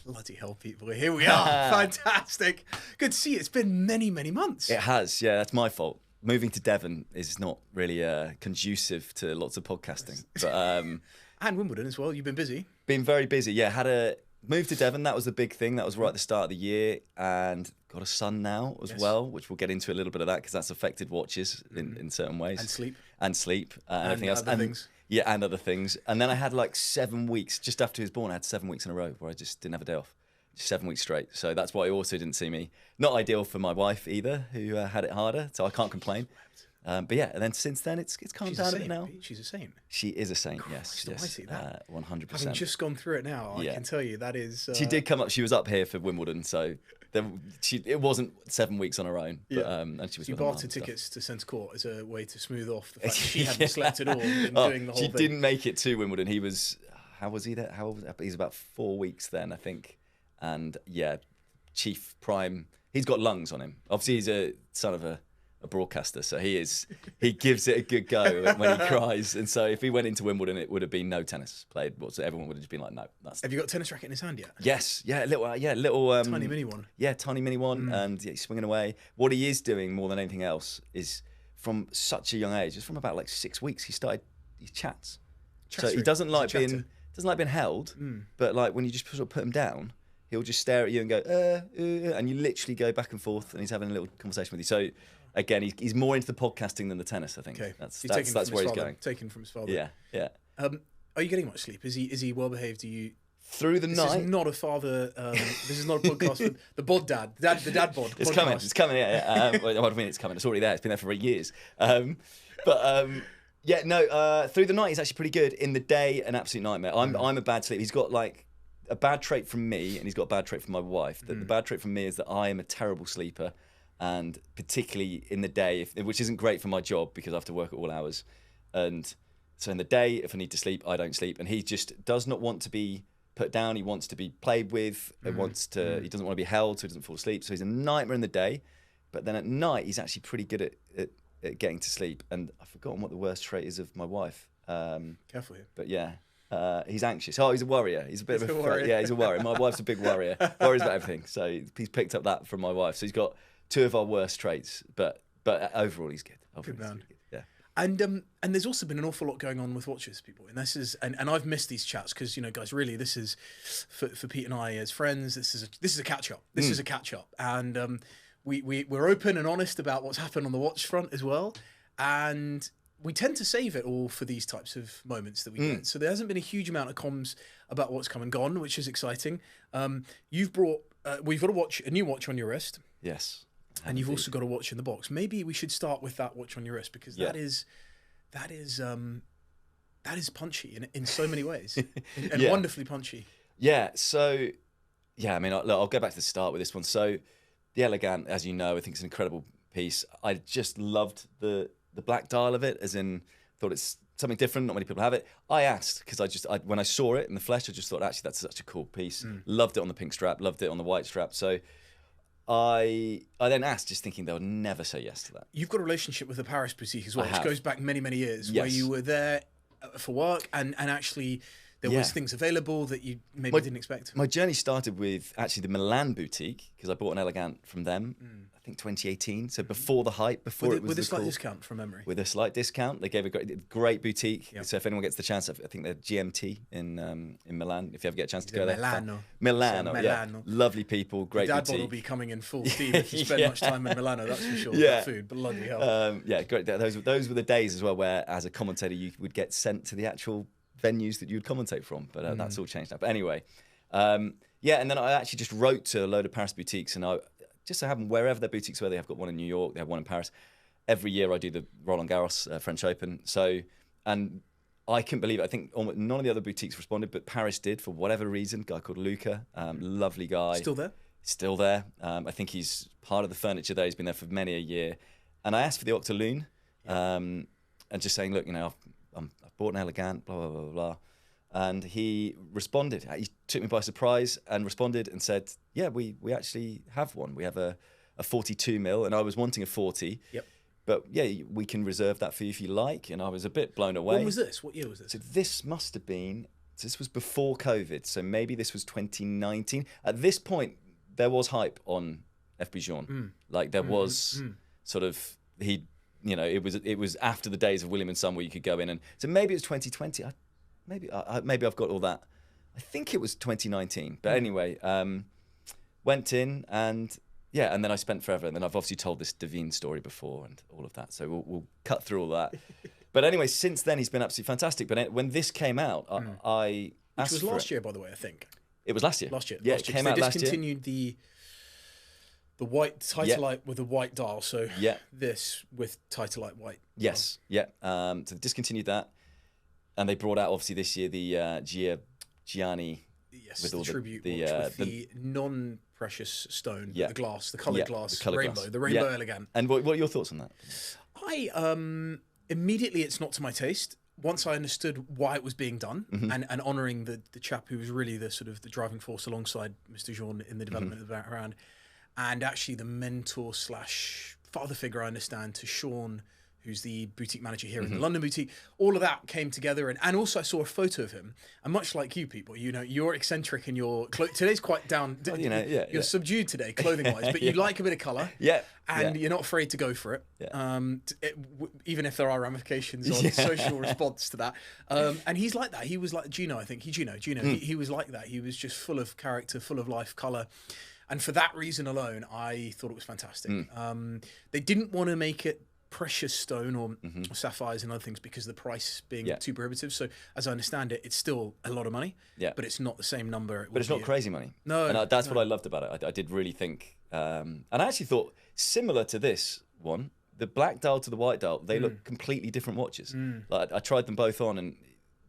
Bloody hell, people. Here we are. Fantastic. Good to see you. It's been many, many months. It has. Yeah, that's my fault. Moving to Devon is not really conducive to lots of podcasting. But and Wimbledon as well. You've been busy. Been very busy. Yeah, had a move to Devon. That was the big thing. That was right at the start of the year. And got a son now as well, which we'll get into a little bit of that because that's affected watches in certain ways. And sleep. And everything else. Other things. Yeah, and other things. And then I had like 7 weeks, just after he was born, I had 7 weeks in a row where I just didn't have a day off. 7 weeks straight. So that's why I also didn't see me. Not ideal for my wife either, who had it harder. So I can't complain. But yeah, and then since then it's calmed down a bit now. She's a saint. She is a saint, Christ yes. almighty, that. 100%. Having just gone through it now, I can tell you that is... She did come up, she was up here for Wimbledon, so it wasn't 7 weeks on her own. But, and she was you bartered tickets to Centre Court as a way to smooth off the fact that she hadn't slept at all and doing the whole thing. She didn't make it to Wimbledon. He was, how was he there? How old was he? He's about 4 weeks then, I think. And yeah, chief prime, he's got lungs on him. Obviously, he's a son of a broadcaster, so he gives it a good go when he cries. And so if he went into Wimbledon, it would have been no tennis played. So everyone would have just been like, no. Have you got a tennis racket in his hand yet? Yes, little tiny mini one. Yeah, tiny mini one, and he's swinging away. What he is doing more than anything else is from such a young age. It's from about like 6 weeks. He chats. So he doesn't like being held, but like when you just sort of put him down, he'll just stare at you and go, and you literally go back and forth, and he's having a little conversation with you. So again, he's more into the podcasting than the tennis, I think. Okay. That's where he's going. Taken from his father. Yeah. Are you getting much sleep? Is he well behaved? Through the night? This is not a father. This is not a podcast for the bod dad. The dad bod. It's coming. It's coming. Yeah. What do you mean it's coming? It's already there. It's been there for 8 years. Through the night he's actually pretty good. In the day, an absolute nightmare. I'm a bad sleeper. He's got like a bad trait from me, and he's got a bad trait from my wife. The bad trait from me is that I am a terrible sleeper. And particularly in the day, which isn't great for my job because I have to work at all hours. And so in the day, if I need to sleep, I don't sleep. And he just does not want to be put down. He wants to be played with. He doesn't want to be held, so he doesn't fall asleep. So he's a nightmare in the day. But then at night, he's actually pretty good at getting to sleep. And I've forgotten what the worst trait is of my wife. Careful here. But yeah. He's anxious. He's a worrier. He's a bit of a worrier. Yeah, he's a worrier. My wife's a big worrier. Worries about everything. So he's picked up that from my wife. So he's got 2 of our worst traits, but overall he's good. Good man. Yeah. And there's also been an awful lot going on with watches, people. And this is and I've missed these chats because guys, really, this is for Pete and I as friends. This is a catch up. This is a catch up, and we're open and honest about what's happened on the watch front as well, and we tend to save it all for these types of moments that we get. So there hasn't been a huge amount of comms about what's come and gone, which is exciting. We've got a new watch on your wrist. Yes. And you've also got a watch in the box. Maybe we should start with that watch on your wrist because that is punchy in so many ways and wonderfully punchy. Yeah. So, I mean, I'll go back to the start with this one. So, the Élégante, as you know, I think it's an incredible piece. I just loved the black dial of it, as in thought it's something different. Not many people have it. I asked because when I saw it in the flesh, I just thought actually that's such a cool piece. Loved it on the pink strap. Loved it on the white strap. So. I then asked, just thinking they'll never say yes to that. You've got a relationship with the Paris boutique as well, which goes back many, many years, where you were there for work and actually there was things available that you maybe didn't expect. My journey started with actually the Milan boutique because I bought an Élégante from them, I think 2018, so before the hype, before it was with a slight discount from memory. With a slight discount. They gave a great boutique. Yep. So if anyone gets the chance, I think they're GMT in Milan, if you ever get a chance to go there. Milano, yeah. Lovely people, great boutique. Dad will be coming in full steam if you spend much time in Milano, that's for sure. Yeah. Food, bloody hell. Great. Those were the days as well where, as a commentator, you would get sent to the actual venues that you would commentate from, but that's all changed now. But anyway, and then I actually just wrote to a load of Paris boutiques, and I just so happen wherever their boutiques were, they have got one in New York, they have one in Paris. Every year I do the Roland Garros French Open, and I couldn't believe it. I think almost none of the other boutiques responded, but Paris did for whatever reason. A guy called Luca, lovely guy. Still there? Still there. I think he's part of the furniture there. He's been there for many a year. And I asked for the Octolune, and just saying, look, I've bought an Élégante, blah, blah, blah, blah. And he responded. He took me by surprise and responded and said, yeah, we actually have one. We have a 42 mil, and I was wanting a 40. Yep. But yeah, we can reserve that for you if you like. And I was a bit blown away. When was this? What year was this? So this must have been this was before COVID, so maybe this was 2019. At this point, there was hype on F.P.Journe. Like there was sort of it was after the days of William and Son where you could go in, and so maybe it was 2020. Maybe I've got all that. I think it was 2019. But anyway, went in and then I spent forever. And then I've obviously told this Davine story before and all of that. So we'll cut through all that. But anyway, since then he's been absolutely fantastic. But when this came out, I asked Which was last year, by the way, I think. It was last year. Last year. Yeah, it came out last year. They discontinued the white Titalyt with a white dial. So this with Titalyt white. Yes. Yeah. So they discontinued that. And they brought out, obviously, this year the Gianni. Yes, with all the tribute watch with the non-precious stone, the glass, the coloured glass, the rainbow elegant. And what are your thoughts on that? Immediately, it's not to my taste. Once I understood why it was being done and honouring the chap who was really the sort of the driving force alongside Mr. Journe in the development of the background, and actually the mentor / father figure, I understand, to Sean, who's the boutique manager here in the London boutique. All of that came together, and also I saw a photo of him. And much like you people, you're eccentric in your today's quite down. You're subdued today, clothing wise, but you like a bit of colour. And you're not afraid to go for it. Even if there are ramifications on social response to that. And he's like that. He was like Gino, I think. Gino. He was like that. He was just full of character, full of life, colour. And for that reason alone, I thought it was fantastic. They didn't want to make it precious stone or sapphires and other things because of the price being too prohibitive. So as I understand it, it's still a lot of money, but it's not the same number. But it's not crazy money. No. And that's what I loved about it. I did really think, and I actually thought similar to this one, the black dial to the white dial, they look completely different watches. Like I tried them both on, and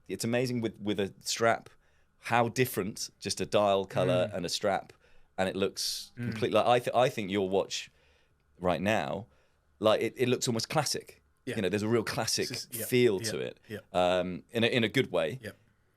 it's amazing with a strap, how different just a dial color and a strap, and it looks completely, like I think your watch right now, like it looks almost classic. There's a real classic feel to it, in a good way.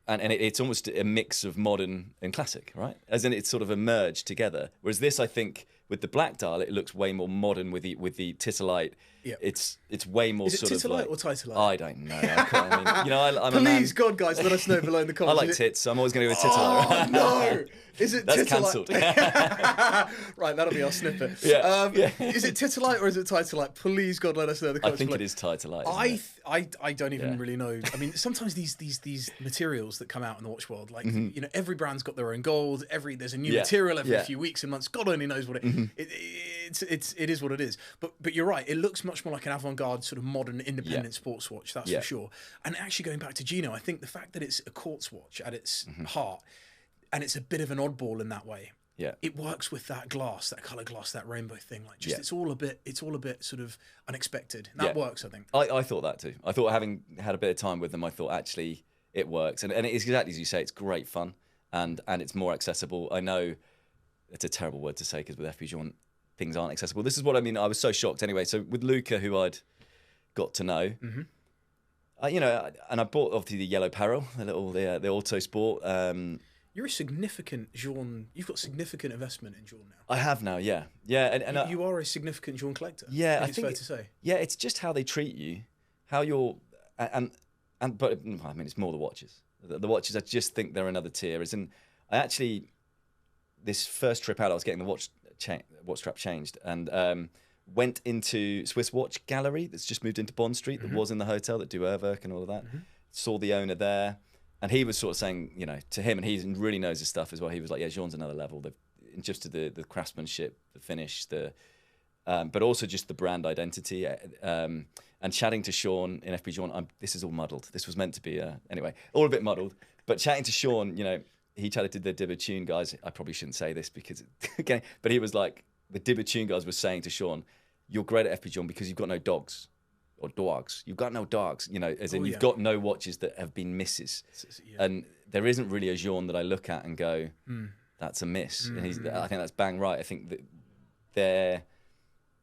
And it's almost a mix of modern and classic, right? As in, it's sort of emerged together. Whereas this, I think, with the black dial, it looks way more modern with the Titalyt. It's way more sort of like... or Titalyt? I don't know. I'm Please, a man. God, guys, let us know below in the comments. I like tits, so I'm always going to go with Titalyt. Oh, no! Is it That's Titalyt? cancelled. Right, that'll be our snippet. Is it Titalyt or is it Titalyt? Please, God, let us know in the comments. I think it is Titalyt. I don't even really know. I mean, sometimes these materials that come out in the watch world, like every brand's got their own gold. There's a new material every few weeks and months. God only knows what it is what it is. But you're right. It looks much more like an avant-garde sort of modern independent sports watch. That's for sure. And actually going back to Gino, I think the fact that it's a quartz watch at its heart, and it's a bit of an oddball in that way. It works with that glass, that colour glass, that rainbow thing. Like it's all a bit sort of unexpected. And that works, I think. I thought that too. I thought, having had a bit of time with them, I thought actually it works. And it's exactly as you say, it's great fun and it's more accessible. I know it's a terrible word to say because with F.P.Journe things aren't accessible. This is what I mean. I was so shocked anyway. So with Luca, who I'd got to know, and I bought obviously the yellow Parrel, the Auto Sport. You're a significant Journe. You've got significant investment in Journe now. I have now, yeah. And you are a significant Journe collector. Yeah, I think it's fair to say. Yeah, it's just how they treat you, how you're, but I mean, it's more the watches. The watches, I just think they're another tier. This first trip out, I was getting the watch strap changed, and went into Swiss Watch Gallery that's just moved into Bond Street, that was in the hotel that do Urwerk and all of that. Saw the owner there. And he was sort of saying, to him, and he really knows his stuff as well. He was like, Journe's another level. Just to the craftsmanship, the finish, but also just the brand identity. And chatting to Sean in F.P.Journe, this is all muddled. This was meant to be, anyway, all a bit muddled. But chatting to Sean, he chatted to the Dibber-Tune guys. I probably shouldn't say this because, okay, but he was like, the Dibber-Tune guys were saying to Sean, you're great at F.P.Journe because you've got no dogs. Or dogs. You've got no dogs, as in you've got no watches that have been misses. And there isn't really a Journe that I look at and go, that's a miss. And I think that's bang right. I think that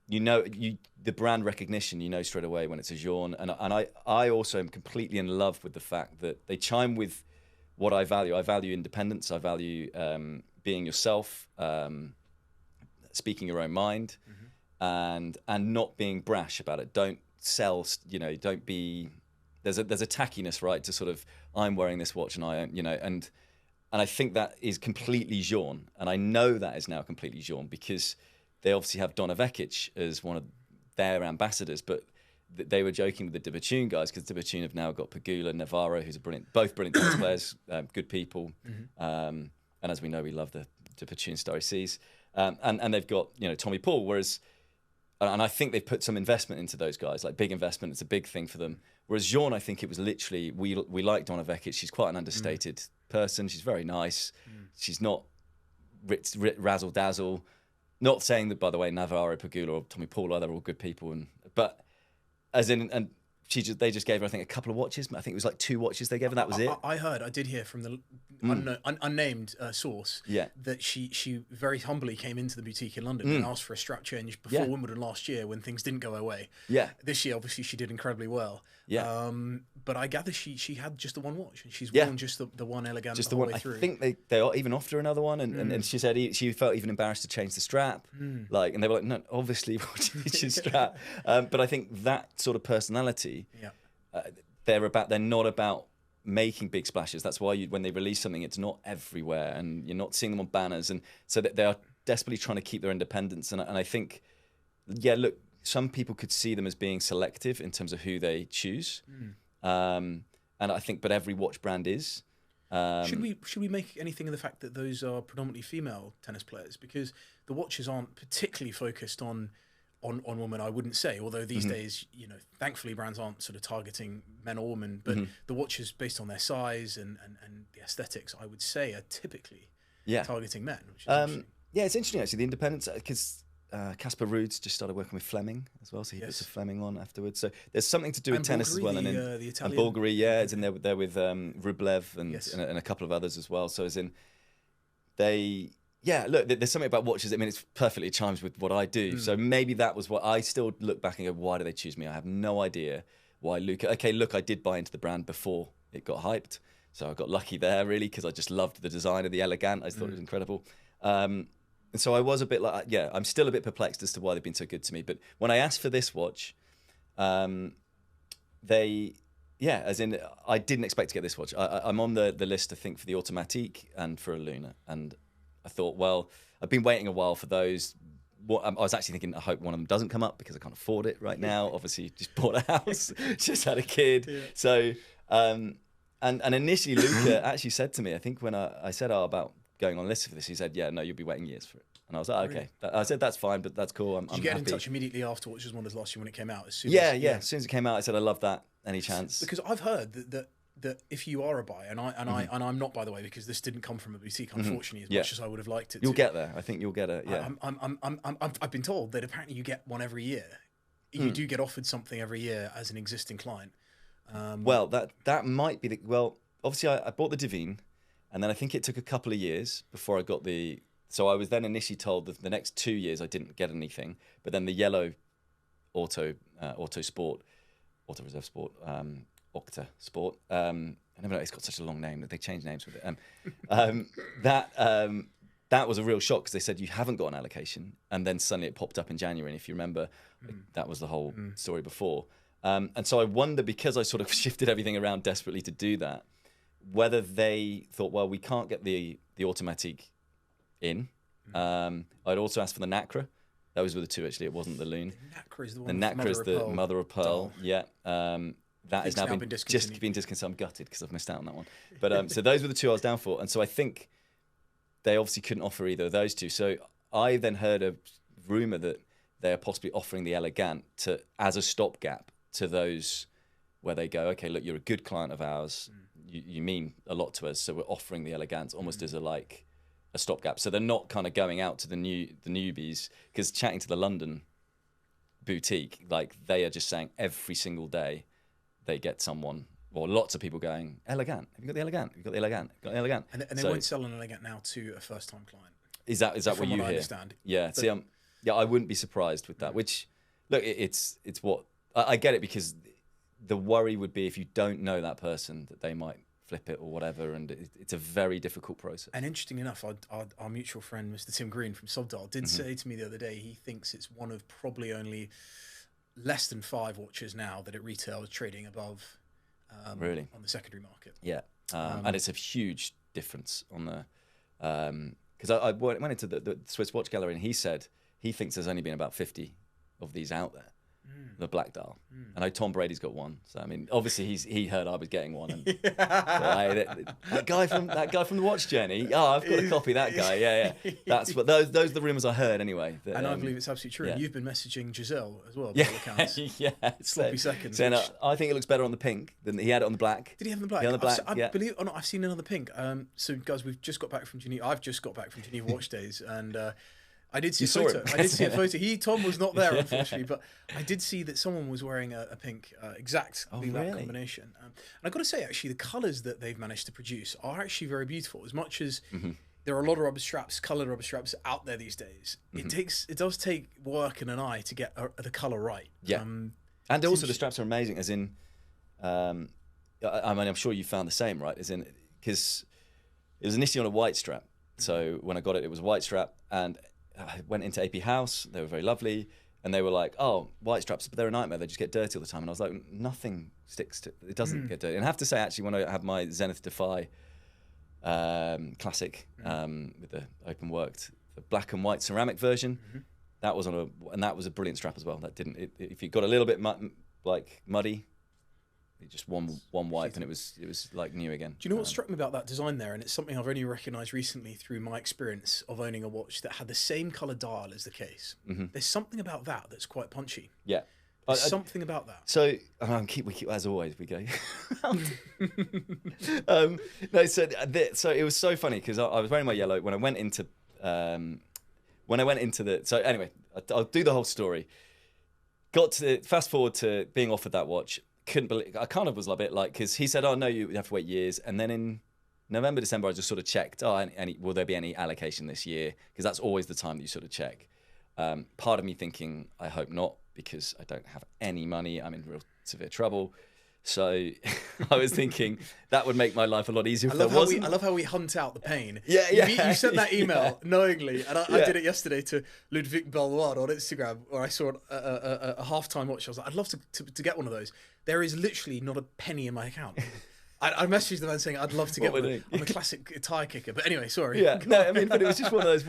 the brand recognition, straight away when it's a Journe. And I also am completely in love with the fact that they chime with what I value. I value independence. I value being yourself, speaking your own mind, and not being brash about it. Don't sell, don't be, there's a tackiness, right, to sort of I'm wearing this watch and and I think that is completely Journe, and I know that is now completely Journe because they obviously have Donna Vekic as one of their ambassadors, but they were joking with the Dippertune guys because Dippertune have now got Pagula, Navarro, who's both brilliant tennis players, good people, and as we know, we love the Dippertune Starry Seas, and they've got Tommy Paul, whereas. And I think they've put some investment into those guys, like big investment. It's a big thing for them. Whereas Journe, I think it was literally, we like Donna Vekic. She's quite an understated person. She's very nice. She's not razzle dazzle. Not saying that, by the way, Navarro, Pagula, or Tommy Paul, they're all good people. But as in, and they just gave her, I think, a couple of watches. I think it was like 2 watches they gave her. That was it. I did hear from the unnamed source that she very humbly came into the boutique in London and asked for a strap change before Wimbledon last year when things didn't go her way. Yeah. This year, obviously, she did incredibly well. Yeah. But I gather she had just the one watch and she's worn just the one Élégante just the whole way through. I think they even offered her another one and she said she felt even embarrassed to change the strap. And they were like, no, obviously we'll change the strap. But I think that sort of personality, they're not about making big splashes. That's why when they release something, it's not everywhere and you're not seeing them on banners. And so that they are desperately trying to keep their independence. And I think, look, some people could see them as being selective in terms of who they choose. And I think, but every watch brand is. Should we make anything of the fact that those are predominantly female tennis players? Because the watches aren't particularly focused on women, I wouldn't say, although these days, thankfully brands aren't sort of targeting men or women, but the watches based on their size and the aesthetics, I would say, are typically targeting men. Which is interesting. It's interesting actually, the independence, because Casper Ruud's just started working with Fleming as well, so he puts a Fleming on afterwards. So there's something to do with tennis as well. The and Italian. Bulgari, it's in there with Rublev and a couple of others as well. So as in, look, there's something about watches. I mean, it's perfectly chimes with what I do. So maybe that was what I still look back and go, why do they choose me? I have no idea why Luca. Okay, look, I did buy into the brand before it got hyped. So I got lucky there, really, because I just loved the design of the Élégante. I thought it was incredible. And so I was a bit like, I'm still a bit perplexed as to why they've been so good to me. But when I asked for this watch, as in, I didn't expect to get this watch. I'm on the list, I think, for the Automatique and for a Luna. And I thought, well, I've been waiting a while for those. I was actually thinking, I hope one of them doesn't come up because I can't afford it right now. Obviously, just bought a house, just had a kid. Yeah. So, and initially, Luca actually said to me, I think when I said about going on a list for this, he said, no, you'll be waiting years for it. And I was like, okay. I said, that's fine, but that's cool. Did you get in touch immediately after Watches Wonders last year when it came out? As soon as it came out, I said, I love that. Any chance? Because I've heard that if you are a buyer, and I'm not, by the way, because this didn't come from a boutique, unfortunately, as much as I would have liked it. You'll get there. I think you'll get it. Yeah. I've been told that apparently you get one every year. You do get offered something every year as an existing client. Well, that might be obviously I bought the Divine, and then I think it took a couple of years before I got the. So I was then initially told that the next 2 years I didn't get anything, but then the yellow Auto Sport, Auto Reserve Sport, Octa Sport. I never know, it's got such a long name that they change names with it. That was a real shock because they said you haven't got an allocation, and then suddenly it popped up in January. And if you remember, that was the whole story before. And so I wonder, because I sort of shifted everything around desperately to do that, whether they thought, well, we can't get the Automatique in. I'd also asked for the Nacra. Those were the two, actually. It wasn't the Loon. The Nacra is the one. The Nacra is the mother of pearl. Yeah. That has now been discontinued. I'm gutted because I've missed out on that one. But so those were the two I was down for. And so I think they obviously couldn't offer either of those two. So I then heard a rumour that they are possibly offering the Élégante as a stopgap to those where they go, okay, look, you're a good client of ours. You mean a lot to us. So we're offering the Élégante almost as a stopgap. So they're not kind of going out to the newbies, because chatting to the London boutique, they are just saying every single day they get someone, or lots of people going, Élégante, have you got the Élégante? Have you got the Élégante? Got the Élégante? And they won't sell an Élégante now to a first-time client. Is that what you hear? Understand. Yeah. But, see, I wouldn't be surprised with that. Which, look, it's what I get it, because the worry would be if you don't know that person that they might flip it or whatever, and it's a very difficult process. And interesting enough, our mutual friend, Mr. Tim Green from Sobdal, did say to me the other day he thinks it's one of probably only less than 5 watches now that at retail is trading above Really? on the secondary market. Yeah, and it's a huge difference on the because I went into the Swiss Watch Gallery, and he said he thinks there's only been about 50 of these out there. The black dial. I know Tom Brady's got one, so I mean, obviously he heard I was getting one, and that guy from the Watch Journey. Oh, I've got a copy of that guy. Yeah. That's what those are the rumours I heard anyway. That, and I believe it's absolutely true. Yeah. And you've been messaging Giselle as well. Yeah, accounts. yeah. Sloppy seconds. Saying, I think it looks better on the pink than he had it on the black. Did he have the black? Yeah, on the black. I believe it or not, I've seen another pink. So guys, we've just got back from Geneva. I've just got back from Geneva Watch Days, and I did see a photo. I did see a photo. Tom was not there, unfortunately, but I did see that someone was wearing a pink, exactly that combination. And I've got to say, actually, the colours that they've managed to produce are actually very beautiful. As much as there are a lot of rubber straps, coloured rubber straps out there these days, it does take work and an eye to get the colour right. Yeah, and also the straps are amazing. As in, I mean, I'm sure you found the same, right? As in, because it was initially on a white strap. So when I got it, it was a white strap, and I went into AP House. They were very lovely, and they were like, "Oh, white straps, but they're a nightmare. They just get dirty all the time." And I was like, "Nothing sticks to it. Doesn't get dirty." And I have to say, actually, when I had my Zenith Defy Classic with the open worked, the black and white ceramic version, that was that was a brilliant strap as well. That didn't. If you got a little bit muddy. Just one wipe and it was like new again. Do you know what struck me about that design there? And it's something I've only recognised recently through my experience of owning a watch that had the same colour dial as the case. There's something about that that's quite punchy. Yeah. There's something about that. So we keep as always we go. No, so it was so funny because I was wearing my yellow when I went into so anyway, I'll do the whole story. Got to fast forward to being offered that watch. Couldn't believe. I kind of was a bit like, because he said, "Oh no, you have to wait years," and then in November, December, I just sort of checked. Oh, will there be any allocation this year? Because that's always the time that you sort of check. Part of me thinking, I hope not, because I don't have any money. I'm in real severe trouble. So I was thinking that would make my life a lot easier. I love how we hunt out the pain. Yeah. You sent that email knowingly, and I did it yesterday to Ludwig Belloir on Instagram, where I saw a halftime watch. I was like, I'd love to get one of those. There is literally not a penny in my account. I messaged the man saying I'd love to get one. I'm a classic tire kicker, but anyway, sorry. Yeah, no, I mean, but it was just one of those.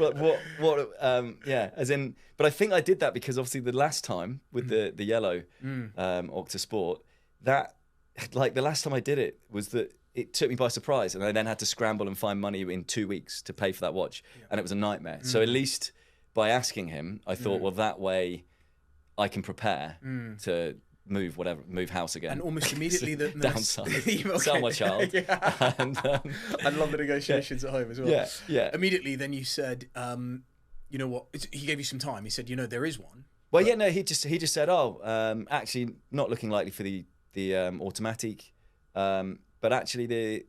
As in. But I think I did that because obviously the last time with the yellow Octa Sport, that like the last time I did it was that it took me by surprise, and I then had to scramble and find money in 2 weeks to pay for that watch, and it was a nightmare. So at least by asking him, I thought, well, that way I can prepare to move house again. And almost immediately the downsize. Sell my child. And, I love the negotiations at home as well. Yeah. Immediately then you said, you know what? He gave you some time. He said, there is one. Well, he just said, actually not looking likely for the automatic, but actually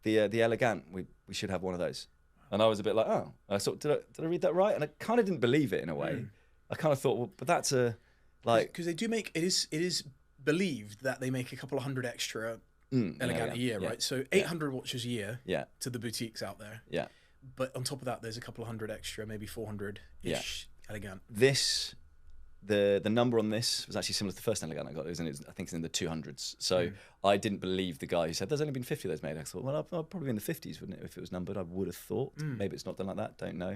the Elegant, we should have one of those. And I was a bit like, oh, I thought, did I read that right? And I kind of didn't believe it in a way. I kind of thought, well, but that's because they do make it is believed that they make a couple of hundred extra Elegant a year, right? So 800 watches a year to the boutiques out there. Yeah. But on top of that, there's a couple of hundred extra, maybe 400-ish Elegant. The number on this was actually similar to the first Elegant I got. I think it's in the 200s. So I didn't believe the guy who said there's only been 50 of those made. I thought, well, I'd probably be in the 50s, wouldn't it? If it was numbered, I would have thought. Maybe it's not done like that. Don't know.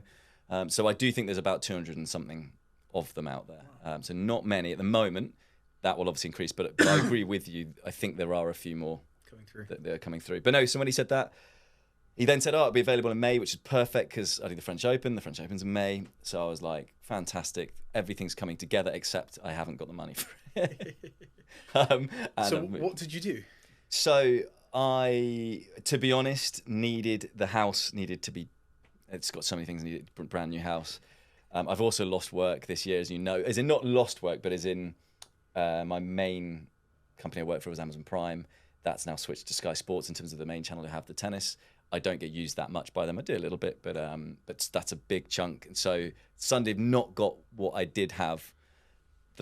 So I do think there's about 200 and something of them out there. So not many at the moment. That will obviously increase, but I agree with you. I think there are a few more coming through. That they're coming through. But no, so when he said that, he then said, it'll be available in May, which is perfect because I do the French Open. The French Open's in May. So I was like, fantastic. Everything's coming together, except I haven't got the money for it. So what did you do? So I, to be honest, the house needed to be, it's got so many things, needed a brand new house. I've also lost work this year, as you know. As in not lost work, but as in my main company I work for was Amazon Prime. That's now switched to Sky Sports in terms of the main channel to have the tennis. I don't get used that much by them. I do a little bit, but that's a big chunk. And so Sunday, I've not got what I did have.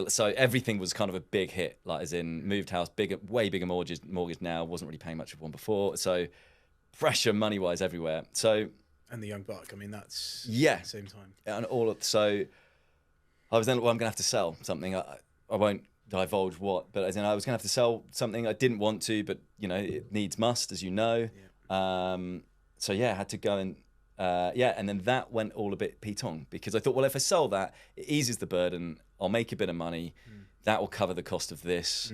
So everything was kind of a big hit, like as in moved house, way bigger mortgage now. Wasn't really paying much of one before. So pressure money-wise everywhere. So and the young buck. I mean, that's at the same time. And so I was then, well, I'm going to have to sell something. I won't divulge what, but as in I was going to have to sell something. I didn't want to, but it needs must, as you know. So yeah, I had to go and and then that went all a bit pitong, because I thought, well, if I sell that, it eases the burden. I'll make a bit of money. That will cover the cost of this.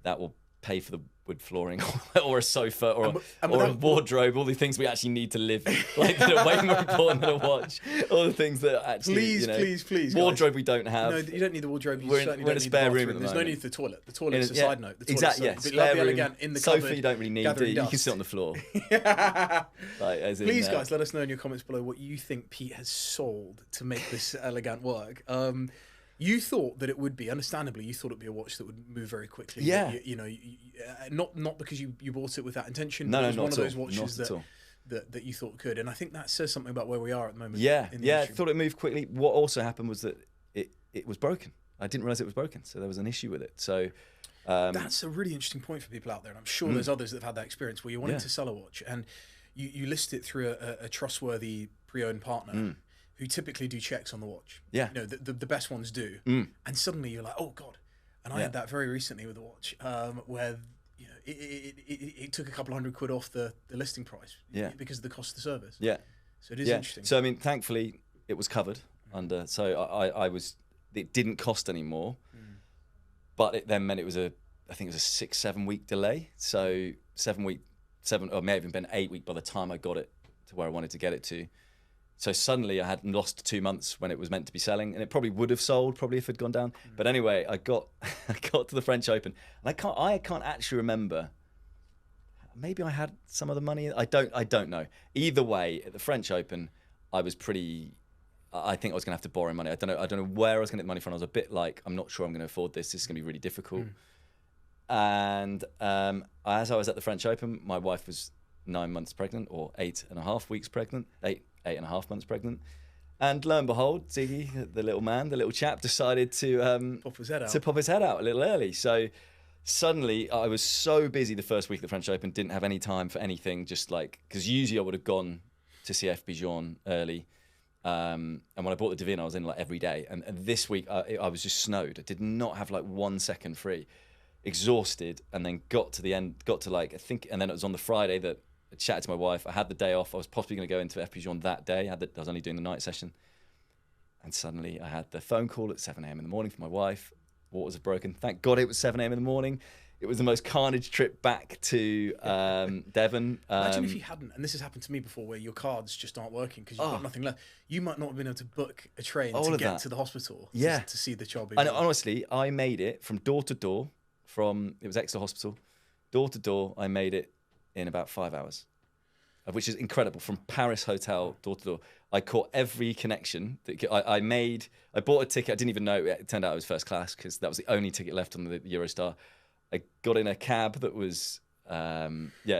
That will pay for the wood flooring or a sofa or a wardrobe, all the things we actually need to live, like that are way more important than a watch. All the things that are actually, please, wardrobe guys. We don't have. No, you don't need the wardrobe. You we're certainly in don't a need spare the room bathroom. at the There's no moment. need for the toilet. The toilet's a side note. The Exactly. toilet's lovely, elegant in the sofa cupboard. you don't really need. Gathering You dust. can sit on the floor. Please, guys, let us know in your comments below what you think Pete has sold to make this elegant work. You thought that it would be, understandably, you thought it'd be a watch that would move very quickly. Yeah. Not because you bought it with that intention. No, but it was not one of at those all. watches Not at all. that you thought could, and I think that says something about where we are at the moment. Yeah, in the I industry. thought it moved quickly. What also happened was that it was broken. I didn't realize it was broken, so there was an issue with it. So that's a really interesting point for people out there, and I'm sure there's others that have had that experience where you're wanting to sell a watch and you list it through a trustworthy pre-owned partner who typically do checks on the watch. Yeah. The best ones do. And suddenly you're like, oh God. And I had that very recently with a watch where it took a couple £100 off the listing price because of the cost of the service. Yeah. So it is interesting. So I mean, thankfully it was covered under. So I was. It didn't cost any more, but it then meant it was I think it was a 6-7 week delay. So 7 or may have even been 8 week by the time I got it to where I wanted to get it to. So suddenly I had lost 2 months when it was meant to be selling, and it probably would have sold if it had gone down. But anyway, I got to the French Open, and I can't actually remember. Maybe I had some of the money. I don't know. Either way, at the French Open, I was pretty. I think I was going to have to borrow money. I don't know where I was going to get the money from. I was a bit like, I'm not sure I'm going to afford this. This is going to be really difficult. And as I was at the French Open, my wife was 9 months pregnant, or 8.5 weeks pregnant, 8.5 months pregnant. And lo and behold, Ziggy, the little chap, decided to pop his head out. A little early. So suddenly I was so busy the first week of the French Open, didn't have any time for anything, just like, because usually I would have gone to see F.P.Journe early. And when I bought the Divine, I was in like every day. And this week I was just snowed. I did not have like 1 second free. Exhausted, and then got to like, I think, and then it was on the Friday that I chatted to my wife. I had the day off. I was possibly going to go into F.P.Journe that day. I was only doing the night session. And suddenly I had the phone call at 7 a.m. in the morning from my wife. Waters have broken. Thank God it was 7 a.m. in the morning. It was the most carnage trip back to Devon. Imagine if you hadn't, and this has happened to me before, where your cards just aren't working because you've got nothing left. You might not have been able to book a train to get to the hospital to see the child baby. And honestly, I made it from door to door. It was Exeter Hospital, door to door. I made it in about 5 hours, which is incredible. From Paris hotel, door to door. I caught every connection. I bought a ticket. I didn't even know. It turned out it was first class because that was the only ticket left on the Eurostar. I got in a cab that was, a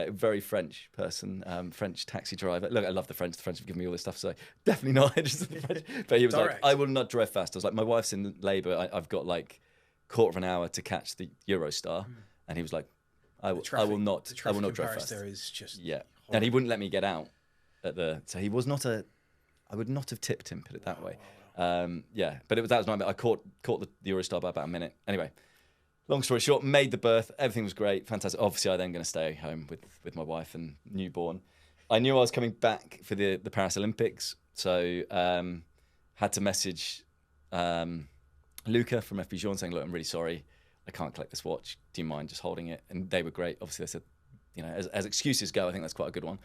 very French person, French taxi driver. Look, I love the French. The French have given me all this stuff, so definitely not interested in the French. But he was like, I will not drive fast. I was like, my wife's in labour. I've got like quarter of an hour to catch the Eurostar. And he was like, I will not drive fast. There is just horrible. And he wouldn't let me get out so he was not I would not have tipped him, put it that way. Wow. But that was my I caught the Eurostar by about a minute. Anyway, long story short, made the berth. Everything was great, fantastic. Obviously, I then going to stay home with my wife and newborn. I knew I was coming back for the Paris Olympics, so had to message Luca from F.P.Journe saying, look, I'm really sorry, I can't collect this watch. Do you mind just holding it? And they were great. Obviously, they said, as excuses go, I think that's quite a good one.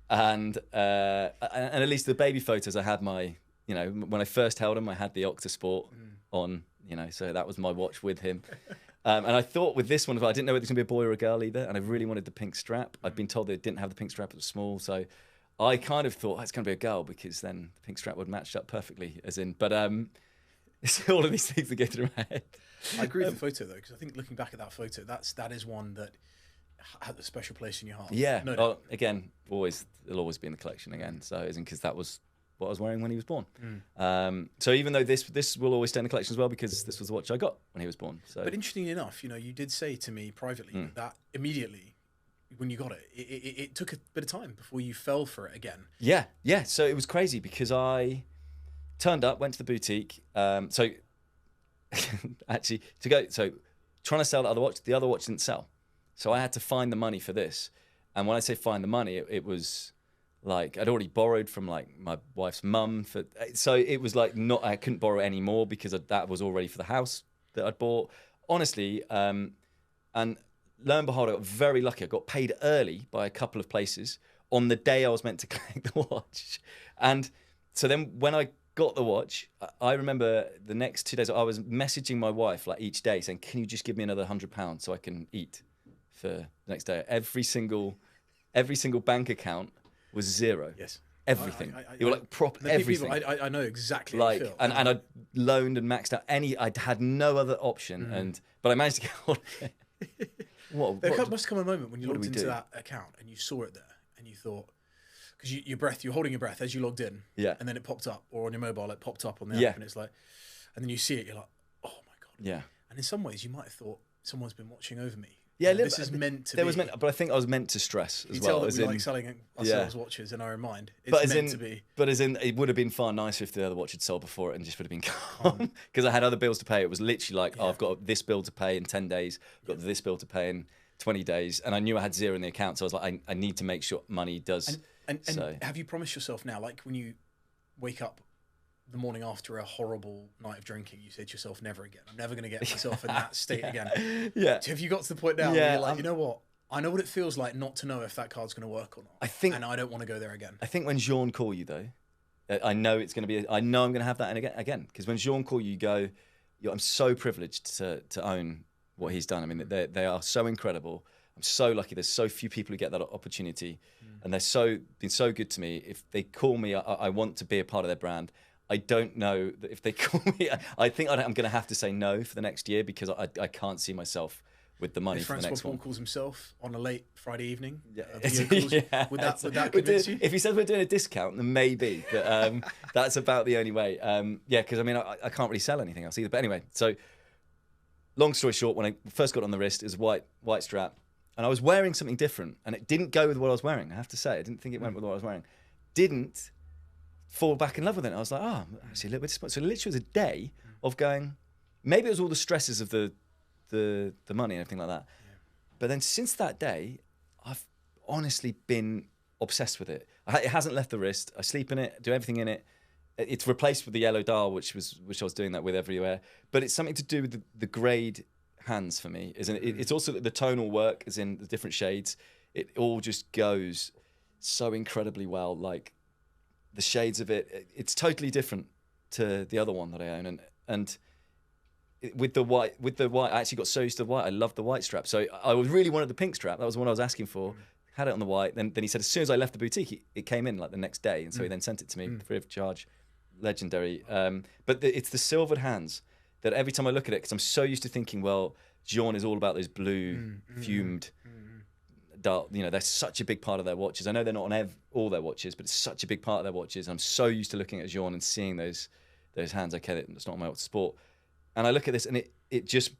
And at least the baby photos, I had my, when I first held him, I had the Octasport on, so that was my watch with him. And I thought with this one, I didn't know whether it was going to be a boy or a girl either. And I really wanted the pink strap. I'd been told they didn't have the pink strap, it was small. So I kind of thought, it's going to be a girl because then the pink strap would match up perfectly, but it's all of these things that go through my head. I agree with the photo though, because I think looking back at that photo, that is one that had a special place in your heart. Yeah. No. Again, it'll always be in the collection again. So because that was what I was wearing when he was born. So even though this will always stay in the collection as well, because this was the watch I got when he was born. So, but interestingly enough, you did say to me privately that immediately when you got it, it took a bit of time before you fell for it again. Yeah. So it was crazy because I turned up, went to the boutique. So actually to go. So trying to sell the other watch didn't sell. So I had to find the money for this. And when I say find the money, it was like I'd already borrowed from like my wife's mum. So it was like I couldn't borrow any more because that was already for the house that I'd bought. Honestly, and lo and behold, I got very lucky. I got paid early by a couple of places on the day I was meant to collect the watch. And so then when I got the watch, I remember the next 2 days I was messaging my wife like each day saying, can you just give me another £100 so I can eat for the next day? Every single bank account was zero. Yes. Everything. It was like everything. I know exactly like, how you feel. And I loaned and maxed out I had no other option. But I managed to get on it. There must come a moment when you logged into that account and you saw it there and you thought, because you're holding your breath as you logged in, and then it popped up, or on your mobile it popped up on the app, and it's like, and then you see it, you're like, oh my god, yeah. And in some ways, you might have thought someone's been watching over me. Yeah, this is meant to. But I think I was meant to stress as you well. Tell that we like selling ourselves watches in our own mind. It's meant to be. But as in, it would have been far nicer if the other watch had sold before it and just would have been calm. Because I had other bills to pay. It was literally like, I've got this bill to pay in 10 days. I've got this bill to pay in 20 days. And I knew I had zero in the account. So I was like, I need to make sure money does. And have you promised yourself now, like when you wake up the morning after a horrible night of drinking, you say to yourself, never again. I'm never going to get myself in that state again. Yeah. Have you got to the point now where you're like, you know what? I know what it feels like not to know if that card's going to work or not. And I don't want to go there again. I think when Jean call you though, I know it's going to be. I know I'm going to have that again because when Jean call you, go. I'm so privileged to own what he's done. I mean, they are so incredible. I'm so lucky. There's so few people who get that opportunity, and they're been so good to me. If they call me, I want to be a part of their brand. I don't know that if they call me, I think I'm going to have to say no for the next year because I can't see myself with the money for the next one. If Francois Paul calls himself on a late Friday evening, would that convince you? If he says we're doing a discount, then maybe. But that's about the only way. Because I mean, I can't really sell anything else either. But anyway, so long story short, when I first got on the wrist, it was white strap. And I was wearing something different. And it didn't go with what I was wearing, I have to say. I didn't think it went with what I was wearing. Didn't fall back in love with it. I was like, I'm actually a little bit disappointed. So it literally was a day of going, maybe it was all the stresses of the money and everything like that. Yeah. But then since that day, I've honestly been obsessed with it. It hasn't left the wrist. I sleep in it, do everything in it. It's replaced with the yellow dial, which I was doing that with everywhere. But it's something to do with the grade hands for me. It's also the tonal work, as in the different shades. It all just goes so incredibly well. Like the shades of it's totally different to the other one that I own. And with the white, I actually got so used to the white. I loved the white strap. So I really wanted the pink strap. That was the one I was asking for. Had it on the white. Then he said as soon as I left the boutique, it came in like the next day. And so he then sent it to me free of charge. Legendary. But it's the silvered hands that every time I look at it, because I'm so used to thinking, well, Jean is all about those blue fumed dial. You know, they're such a big part of their watches. I know they're not on all their watches, but it's such a big part of their watches. I'm so used to looking at Jean and seeing those hands. Okay, it's not my sport. And I look at this and it just,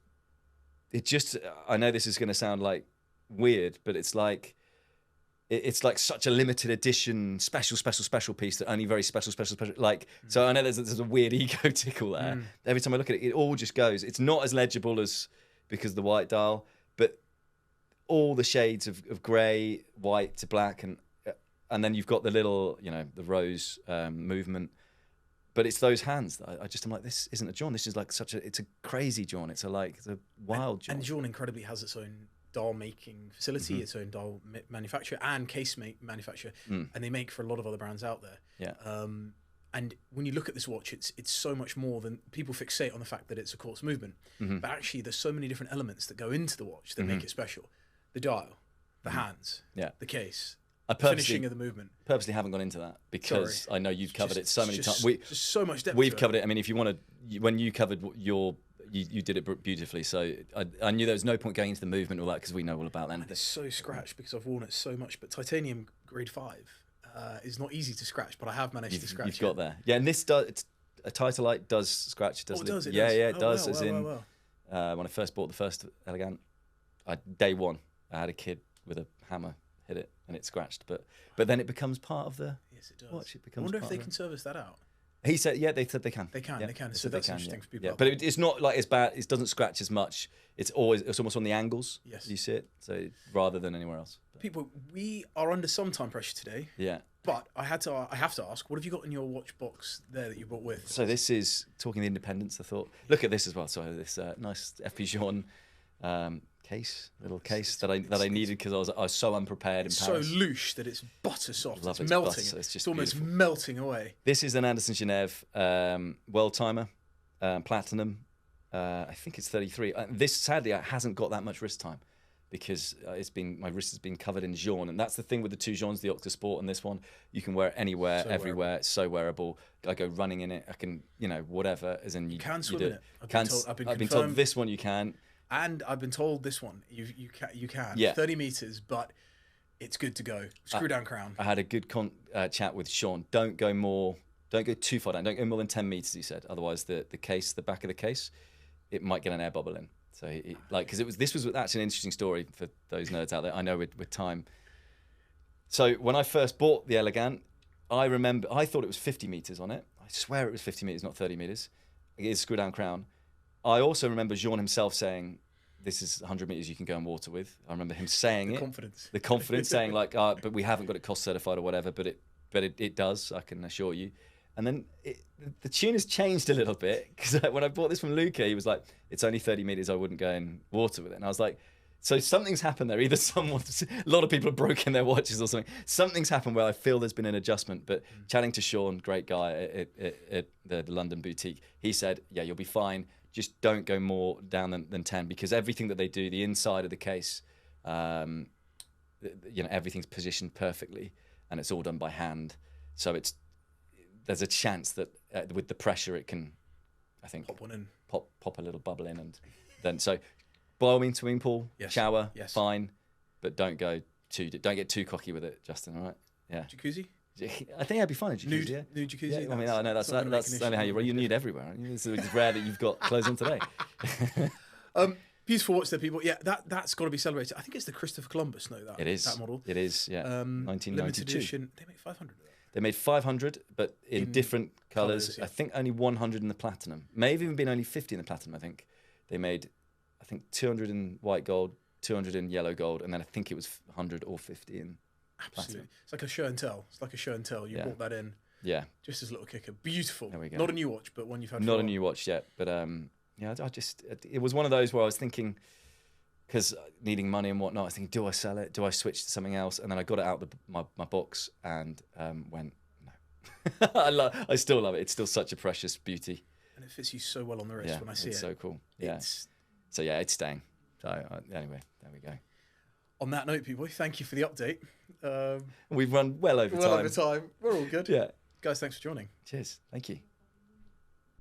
I know this is going to sound like weird, but it's like such a limited edition, special piece that only very special. Like, so I know there's a weird ego tickle there. Every time I look at it, it all just goes. It's not as legible as because of the white dial, but all the shades of grey, white to black, and then you've got the little, the rose movement. But it's those hands that I'm like, this isn't a Jean. This is like it's a crazy Jean. It's a wild Jean. And Jean incredibly has its own dial making facility, its own dial manufacturer and case manufacturer, and they make for a lot of other brands out there. Yeah. And when you look at this watch, it's so much more than people fixate on the fact that it's a quartz movement. But actually, there's so many different elements that go into the watch that make it special. The dial, the hands, the case. Finishing of the movement. Purposely haven't gone into that because I know you've covered it so many times. Just so much depth. We've covered it. I mean, if you want to, when you covered you did it beautifully. So I knew there was no point going into the movement or that because we know all about that. And it's so scratched because I've worn it so much. But titanium grade 5 is not easy to scratch, but I have managed to scratch. You've got there. Yeah, and this a Titalyt does scratch. Does it? Yeah, it does. When I first bought the first Elegant, day one, I had a kid with a hammer hit it and it scratched, but then it becomes part of the watch. It becomes. I wonder if they can service that out. He said, yeah, they said they can. They can, Yeah, they can. they So said they that's can, interesting for people. Yeah, but it's not like as bad. It doesn't scratch as much. It's almost on the angles. Yes. You see it, so rather than anywhere else. But, People, we are under some time pressure today. yeah. But I have to ask, what have you got in your watch box there that you brought with? So this is talking the independence. I thought, look at this as well. So this nice F.P.Journe case, little case that I needed because I was so unprepared in Paris. So louche that it's butter soft. Love It's it. melting. Butter, it's just almost beautiful. melting away. This is an Anderson Genève world timer, platinum. I think it's 33. This sadly hasn't got that much wrist time because my wrist has been covered in jaune, and that's the thing with the two jaunes, the Octosport and this one. You can wear it anywhere, So everywhere. wearable. It's so wearable. I go running in it. I can, whatever. As in, you can swim do in it. I've been told this one you can. And I've been told this one you can. Yeah. 30 meters, but it's good to go. Screw down crown. I had a good chat with Sean. Don't go too far down. Don't go more than 10 meters. He said. Otherwise, the back of the case, it might get an air bubble in. So because this was actually an interesting story for those nerds out there. I know with time. So when I first bought the Élégante, I remember I thought it was 50 meters on it. I swear it was 50 meters, not 30 meters. It is screw down crown. I also remember Jean himself saying, "This is 100 meters you can go in water with." I remember him saying The confidence. The confidence, saying like, "But we haven't got it cost certified or whatever." But it does. I can assure you. And then the tune has changed a little bit because when I bought this from Luca, he was like, "It's only 30 meters. I wouldn't go in water with it." And I was like, "So something's happened there. Either a lot of people have broken their watches or something. Something's happened where I feel there's been an adjustment." But chatting to Sean, great guy at the London boutique, he said, "Yeah, you'll be fine. Just don't go more down than 10 because everything that they do, the inside of the case, everything's positioned perfectly and it's all done by hand. So there's a chance that with the pressure it can, I think, Pop one in. Pop a little bubble in, and then so by all means swimming pool, Yes. shower, Yes. fine, but don't get too cocky with it, Justin. All right? Yeah. Jacuzzi? I think I'd be fine in jacuzzi. Nude, yeah. nude jacuzzi? Yeah, I mean, I know that's not gonna make an only how issue. you nude everywhere. Aren't you? It's rare that you've got clothes on today. Beautiful watch there, people. Yeah, that's got to be celebrated. I think it's the Christopher Columbus, It is. that model. It is, yeah. Limited 1992. edition. They make 500 of that. They made 500, but in different colours. colours, yeah. I think only 100 in the platinum. May have even been only 50 in the platinum, I think. They made, 200 in white gold, 200 in yellow gold, and then I think it was 100 or 50 in Absolutely. platinum. It's like a show and tell. It's like a show and tell. You Yeah. brought that in Yeah, just as a little kicker. Beautiful. There we go. Not a new watch, but one you've had for not a a while. new watch yet, but it was one of those where I was thinking, because needing money and whatnot, I was thinking, do I sell it? Do I switch to something else? And then I got it out of my box and went, no. I still love it. It's still such a precious beauty. And it fits you so well on the wrist Yeah, when I see it's it. so cool. Yeah. It's, So yeah, it's staying. So anyway, there we go. on that note, people, thank you for the update. We've run well over time. We're all good. Yeah. Guys, thanks for joining. Cheers. Thank you.